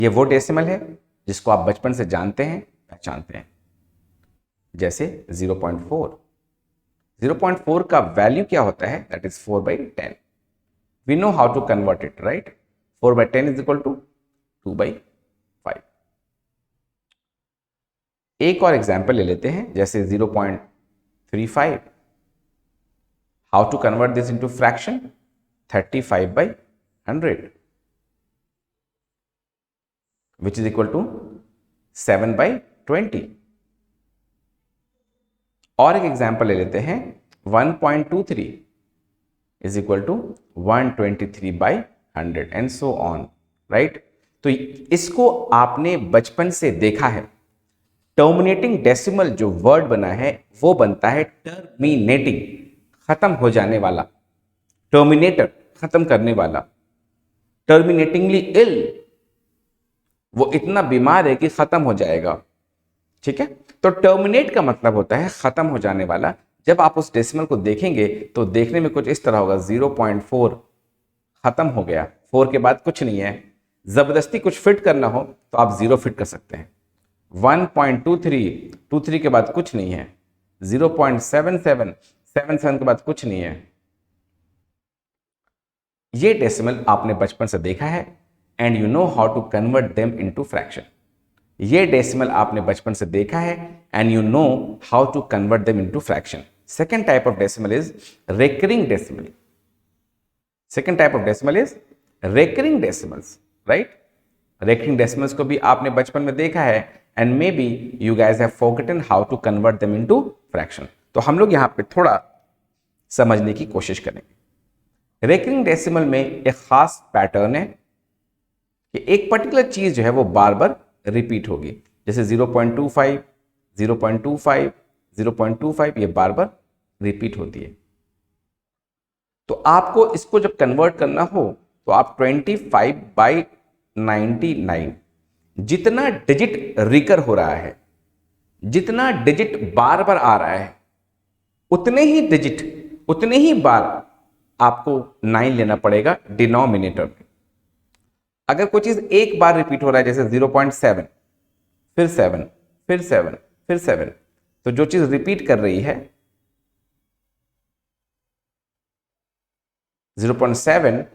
ये वो डेसिमल है जिसको आप बचपन से जानते हैं, पहचानते हैं, जैसे 0.4। 0.4 का वैल्यू क्या होता है? That is 4/10। We know how to convert it, right? 4/10 is equal to 2/5। एक और एग्जाम्पल ले लेते हैं, जैसे 0.35। How to convert this into fraction? 35/100 which is equal to 7/20। और एक एग्जाम्पल ले लेते हैं, 1.23 is equal to 123/100 and so on, right? तो इसको आपने बचपन से देखा है। टर्मिनेटिंग डेसिमल जो वर्ड बना है वो बनता है टर्मिनेटिंग, खत्म हो जाने वाला, टर्मिनेटर, खत्म करने वाला, टर्मिनेटिंगली इल, वो इतना बीमार है कि खत्म हो जाएगा। ठीक है, तो टर्मिनेट का मतलब होता है खत्म हो जाने वाला। जब आप उस डेसिमल को देखेंगे तो देखने में कुछ इस तरह होगा, 0.4 खत्म हो गया, 4 के बाद कुछ नहीं है। जबरदस्ती कुछ फिट करना हो तो आप 0 फिट कर सकते हैं। 1.23 के बाद कुछ नहीं है। 0.77 के बाद कुछ नहीं है। ये डेसिमल आपने बचपन से देखा है and you know how to convert them into fraction. ये डेसिमल आपने बचपन से देखा है and you know how to convert them into fraction. Second type of decimal is recurring decimal. Second type of decimal is recurring decimals, right? Recurring decimals को भी आपने बचपन में देखा है and maybe you guys have forgotten how to convert them into fraction. तो हम लोग यहां पे थोड़ा समझने की कोशिश करेंगे। रेकरिंग डेसिमल में एक खास पैटर्न है कि एक पर्टिकुलर चीज जो है वो बार बार रिपीट होगी, जैसे 0.25, 0.25, 0.25, ये बार बार रिपीट होती है। तो आपको इसको जब कन्वर्ट करना हो तो आप 25/99, जितना डिजिट रिकर हो रहा है, जितना डिजिट बार बार आ रहा है, उतने ही डिजिट, उतने ही बार आपको 9 लेना पड़ेगा डिनोमिनेटर में। अगर कोई चीज एक बार रिपीट हो रहा है, जैसे 0.7, फिर 7, फिर 7, फिर 7, तो जो चीज रिपीट कर रही है 0.7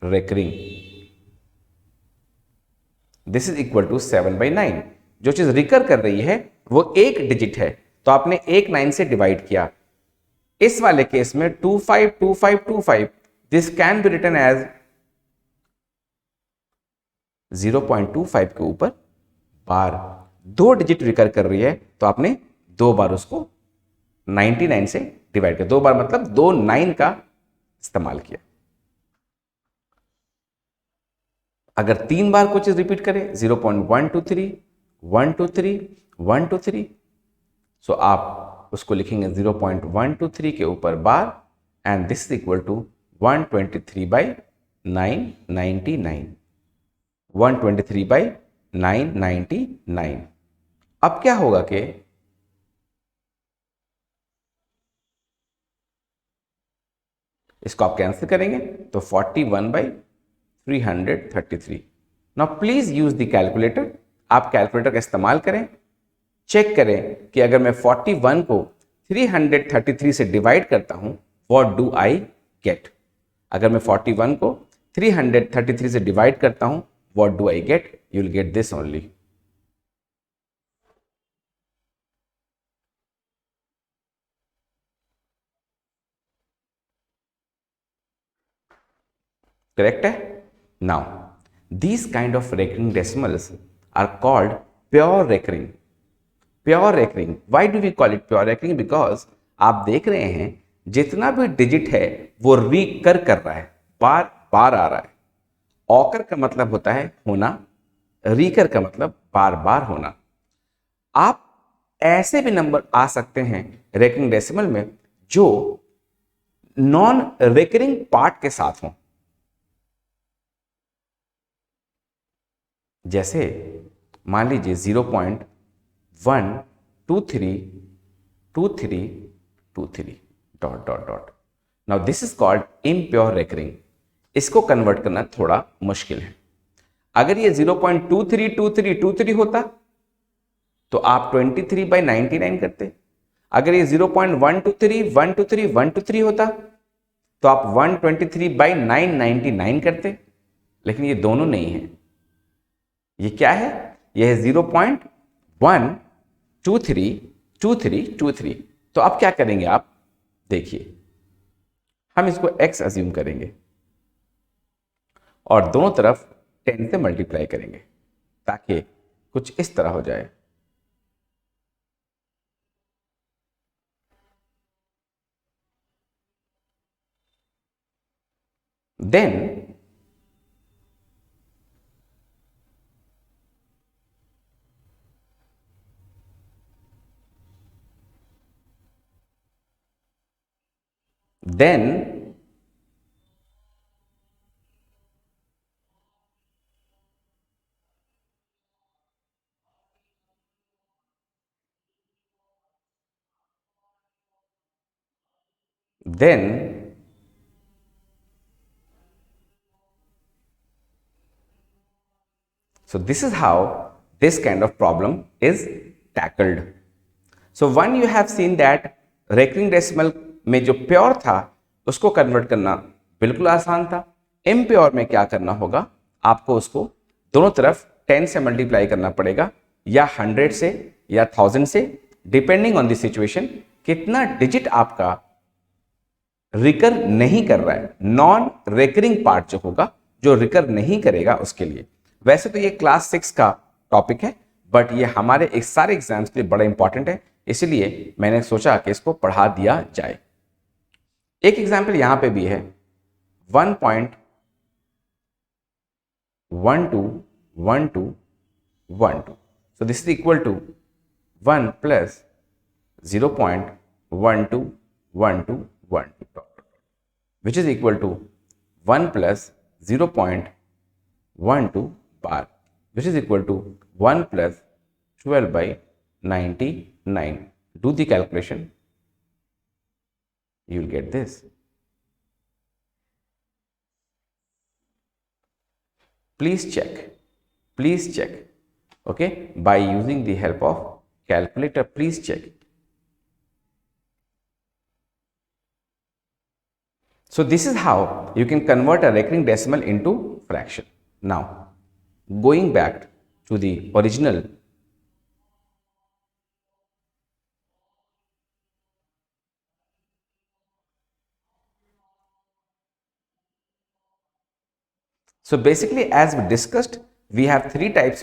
recurring, this is equal to 7/9। जो चीज रिकर कर रही है वो एक डिजिट है, तो आपने एक 9 से डिवाइड किया। इस वाले केस में 252525, this can be written as 0.25 के ऊपर बार। 2 डिजिट रिकर कर रही है तो आपने 2 बार उसको 99 से डिवाइड किया। 2 बार मतलब 2 9 का इस्तेमाल किया। अगर 3 बार कोई चीज रिपीट करे, 0.123, 123, 123, सो आप उसको लिखेंगे 0.123 के ऊपर bar and this is equal to 123/999, 123/999। अब क्या होगा कि इसको आप कैंसिल करेंगे तो 41/333। Now please use the calculator. आप कैलकुलेटर का इस्तेमाल करें, चेक करें कि अगर मैं 41 को 333 से डिवाइड करता हूं, व्हाट डू आई गेट? अगर मैं 41 को 333 से डिवाइड करता हूं, what do I get? You will get this only. Correct? Now, these kind of recurring decimals are called pure recurring. Pure recurring. Why do we call it pure recurring? Because आप देख रहे हैं जितना भी digit है वो recur कर रहा है, बार बार आ रहा है। ऑकर का मतलब होता है होना, रिकर का मतलब बार बार होना। आप ऐसे भी नंबर आ सकते हैं रेकरिंग डेसिमल में जो नॉन रेकरिंग पार्ट के साथ हों, जैसे मान लीजिए 0.1232323 dot dot dot. Now this is called impure recurring. इसको कन्वर्ट करना थोड़ा मुश्किल है। अगर ये 0.232323 होता तो आप 23/99 करते। अगर ये 0.123 होता तो आप 123/999 करते। लेकिन ये दोनों नहीं है, ये क्या है? ये है 0.1232323। तो अब क्या करेंगे आप देखिए, हम इसको x अज्यूम करेंगे और दोनों तरफ 10 से मल्टीप्लाई करेंगे ताकि कुछ इस तरह हो जाए। Then then then so this is how this kind of problem is tackled. So one you have seen that recurring decimal में जो प्योर था उसको कन्वर्ट करना बिल्कुल आसान था। इम्प्योर में क्या करना होगा, आपको उसको दोनों तरफ 10 से मल्टीप्लाई करना पड़ेगा या 100 से या 1000 से, डिपेंडिंग ऑन द सिचुएशन कितना डिजिट आपका रिकर नहीं कर रहा है। नॉन रेकरिंग पार्ट जो होगा, जो रिकर नहीं करेगा उसके लिए। वैसे तो ये क्लास 6 का टॉपिक है बट ये हमारे एक सारे एग्जाम्स के लिए बड़ा इंपॉर्टेंट है, इसलिए मैंने सोचा कि इसको पढ़ा दिया जाए। एक एग्जाम्पल यहां पे भी है 1.121212। So this is equal to 1 plus 0.121212 which is equal to 1 plus 0.12 bar which is equal to 1 plus 12/99. Do the calculation, you will get this. Please check, okay, by using the help of calculator. Please check. So this is how you can convert a recurring decimal into fraction. Now, going back to the original, so basically as we discussed, we have three types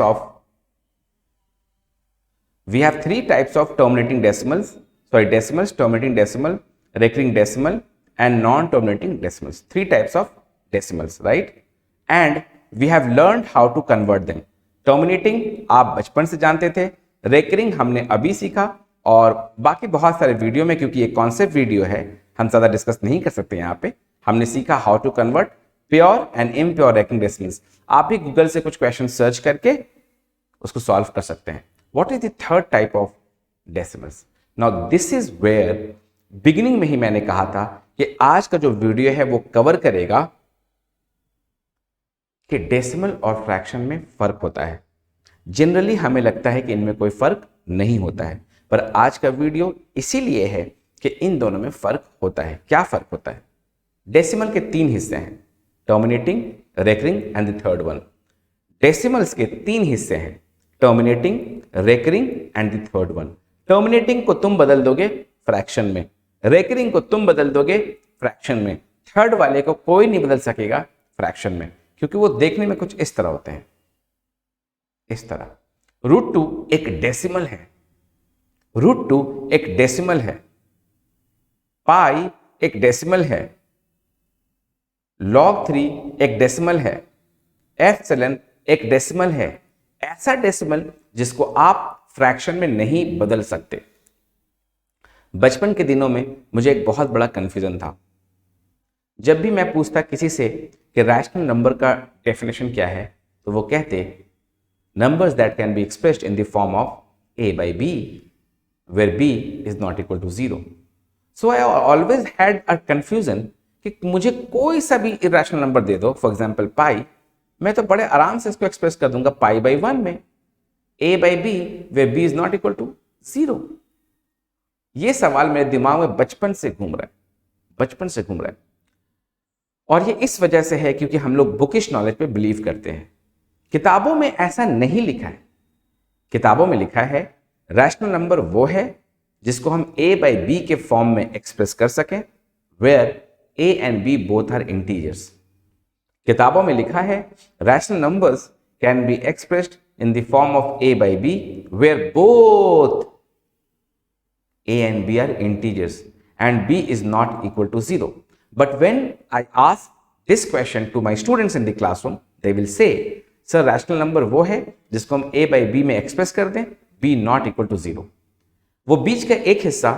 of terminating decimals, decimals, terminating decimal, recurring decimal and non-terminating decimals. Three types of decimals, right? And we have learned how to convert them. Terminating आप बचपन से जानते थे, recurring हमने अभी सीखा, और बाकी बहुत सारे वीडियो में, क्योंकि ये कॉन्सेप्ट वीडियो है, हम ज़्यादा डिस्कस नहीं कर सकते यहाँ पे। हमने सीखा how to convert pure and impure recurring decimals. आप भी गूगल से कुछ क्वेश्चन सर्च करके उसको सॉल्व कर सकते हैं। What is the third type of decimals? Now this is where beginning में ही मैंने कहा था कि आज का जो वीडियो है वो कवर करेगा कि डेसिमल और फ्रैक्शन में फर्क होता है। जनरली हमें लगता है कि इनमें कोई फर्क नहीं होता है, पर आज का वीडियो इसीलिए है कि इन दोनों में फर्क होता है। क्या फर्क होता है? डेसिमल के 3 हिस्से हैं, terminating, recurring and the third one. Decimals के 3 हिस्से हैं, terminating, recurring and the third one. Terminating को तुम बदल दोगे फ्रैक्शन में, रेकरिंग को तुम बदल दोगे फ्रैक्शन में, थर्ड वाले को कोई नहीं बदल सकेगा फ्रैक्शन में, क्योंकि वो देखने में कुछ इस तरह होते हैं, इस तरह। √2 एक डेसिमल है, √2 एक डेसिमल है, पाई एक डेसिमल है, log 3 एक डेसिमल है, एप्सिलॉन एक डेसिमल है। ऐसा डेसिमल जिसको आप फ्रैक्शन में नहीं बदल सकते। बचपन के दिनों में मुझे एक बहुत बड़ा कंफ्यूजन था। जब भी मैं पूछता किसी से कि रैशनल नंबर का डेफिनेशन क्या है, तो वो कहते numbers that can be expressed in the form of a by b where b is not equal to 0. So I always had a confusion कि मुझे कोई सा भी इरेशनल नंबर दे दो, फॉर एग्जाम्पल पाई, मैं तो बड़े आराम से इसको एक्सप्रेस कर दूंगा पाई बाई 1 में, a by b where b is not equal to 0। ये सवाल मेरे दिमाग में बचपन से घूम रहा है और ये इस वजह से है क्योंकि हम लोग बुकिश नॉलेज पे बिलीव करते हैं। किताबों में ऐसा नहीं लिखा है। किताबों में लिखा है रैशनल नंबर वो है जिसको हम a बाई बी के फॉर्म में एक्सप्रेस कर सकें, where a and b both are integers. किताबों में लिखा है rational numbers can be expressed in the form of a by b where both a and b are integers and b is not equal to 0. But when I ask this question to my students in the classroom, they will say, sir, rational number वो है जिसको हम a by b में express कर दें, b not equal to 0. वो बीच का एक हिस्सा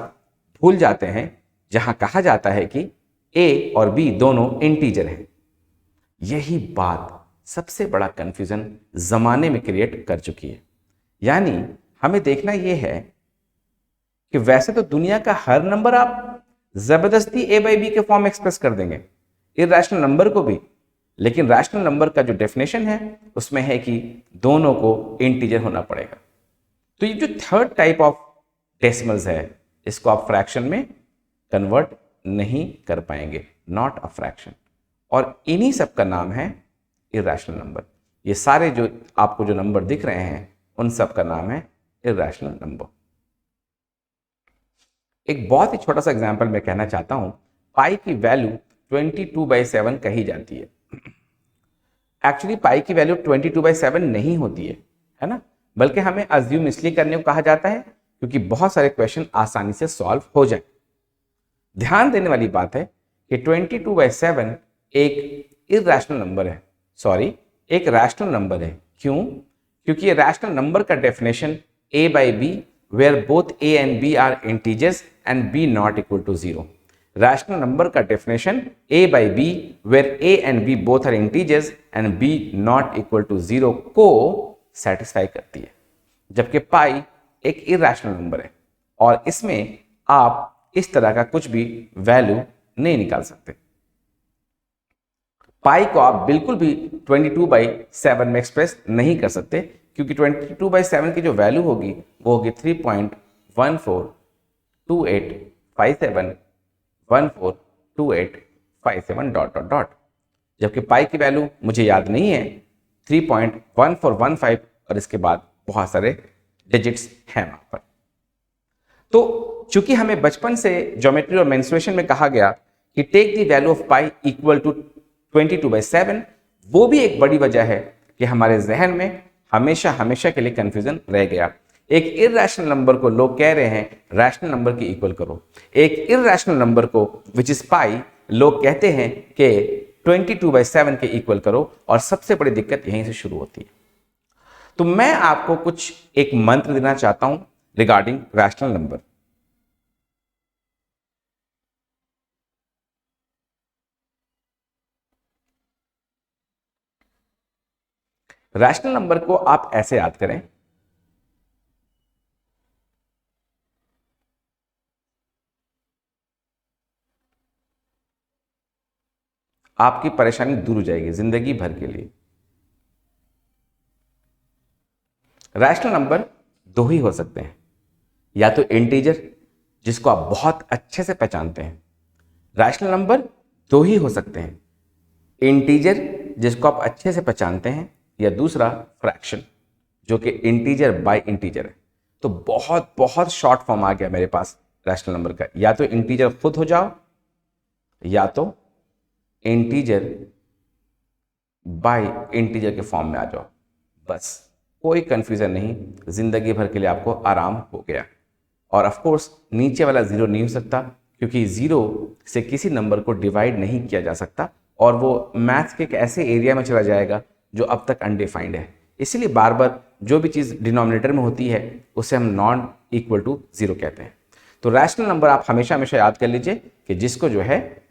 भूल जाते हैं जहां कहा जाता है कि a और b दोनों इंटीजर हैं। यही बात सबसे बड़ा कंफ्यूजन जमाने में क्रिएट कर चुकी है। यानी हमें देखना यह है कि वैसे तो दुनिया का हर नंबर आप जबरदस्ती a बाई बी के फॉर्म एक्सप्रेस कर देंगे, इरैशनल नंबर को भी, लेकिन रैशनल नंबर का जो डेफिनेशन है उसमें है कि दोनों को इंटीजर होना पड़ेगा। तो ये जो थर्ड टाइप ऑफ डेसिमल्स है इसको आप फ्रैक्शन में कन्वर्ट नहीं कर पाएंगे, नॉट अ फ्रैक्शन, और इन्हीं सब का नाम है इरैशनल नंबर। ये सारे जो आपको जो नंबर दिख रहे हैं उन सब का नाम है इरैशनल नंबर। एक बहुत ही छोटा सा एग्जांपल मैं कहना चाहता हूं। पाई की वैल्यू 22/7 कही जाती है। एक्चुअली पाई की वैल्यू 22/7 नहीं होती है ना, बल्कि हमें अज्यूम इसलिए करने को कहा जाता है क्योंकि बहुत सारे क्वेश्चन आसानी से सॉल्व हो जाए। ध्यान देने वाली बात है कि 22/7 एक इरैशनल नंबर है, सॉरी एक रैशनल नंबर है। क्यों? क्योंकि ये रैशनल नंबर का definition a by b where both a and b are integers and b not equal to 0. Rational number का definition a by b where a and b both are integers and b not equal to 0 को satisfy करती है, जबकि पाई एक irrational number है और इसमें आप इस तरह का कुछ भी वैल्यू नहीं निकाल सकते। पाई को आप बिल्कुल भी 22/7 में एक्सप्रेस नहीं कर सकते क्योंकि 22/7 की जो वैल्यू होगी वो होगी 3.142857142857 डॉट डॉट डॉट, जबकि पाई की वैल्यू मुझे याद नहीं है 3.1415 और इसके बाद बहुत सारे डिजिट्स हैं वहां पर। तो चूंकि हमें बचपन से ज्योमेट्री और मेंस्ट्रुएशन में कहा गया कि take the value of pi equal to 22/7, वो भी एक बड़ी वजह है कि हमारे जहन में हमेशा के लिए कंफ्यूजन रह गया। एक इरैशनल नंबर को लोग कह रहे हैं रैशनल नंबर के इक्वल करो, एक इरैशनल नंबर को विच इज पाई लोग कहते हैं कि 22/7 के इक्वल करो, और सबसे बड़ी दिक्कत यहीं से शुरू होती है। तो मैं आपको कुछ एक मंत्र देना चाहता हूं regarding rational number. Rational number को आप ऐसे याद करें, आपकी परेशानी दूर हो जाएगी जिंदगी भर के लिए। रैशनल नंबर दो ही हो सकते हैं, या तो इंटीजर जिसको आप बहुत अच्छे से पहचानते हैं। रैशनल नंबर दो ही हो सकते हैं, इंटीजर जिसको आप अच्छे से पहचानते हैं, या दूसरा फ्रैक्शन जो कि इंटीजर बाय इंटीजर है। तो बहुत बहुत शॉर्ट फॉर्म आ गया मेरे पास रैशनल नंबर का, या तो इंटीजर खुद हो जाओ या तो इंटीजर बाय इंटीजर के फॉर्म में आ जाओ, बस कोई कंफ्यूजन नहीं, जिंदगी भर के लिए आपको आराम हो गया। और ऑफ कोर्स नीचे वाला जीरो नहीं हो सकता क्योंकि जीरो से किसी नंबर को डिवाइड नहीं किया जा सकता और वो मैथ्स के एक ऐसे एरिया में चला जाएगा जो अब तक अनडिफाइंड है। इसीलिए बार बार जो भी चीज़ डिनोमिनेटर में होती है उसे हम नॉन इक्वल टू जीरो कहते हैं। तो रैशनल नंबर आप हमेशा याद कर लीजिए कि जिसको जो है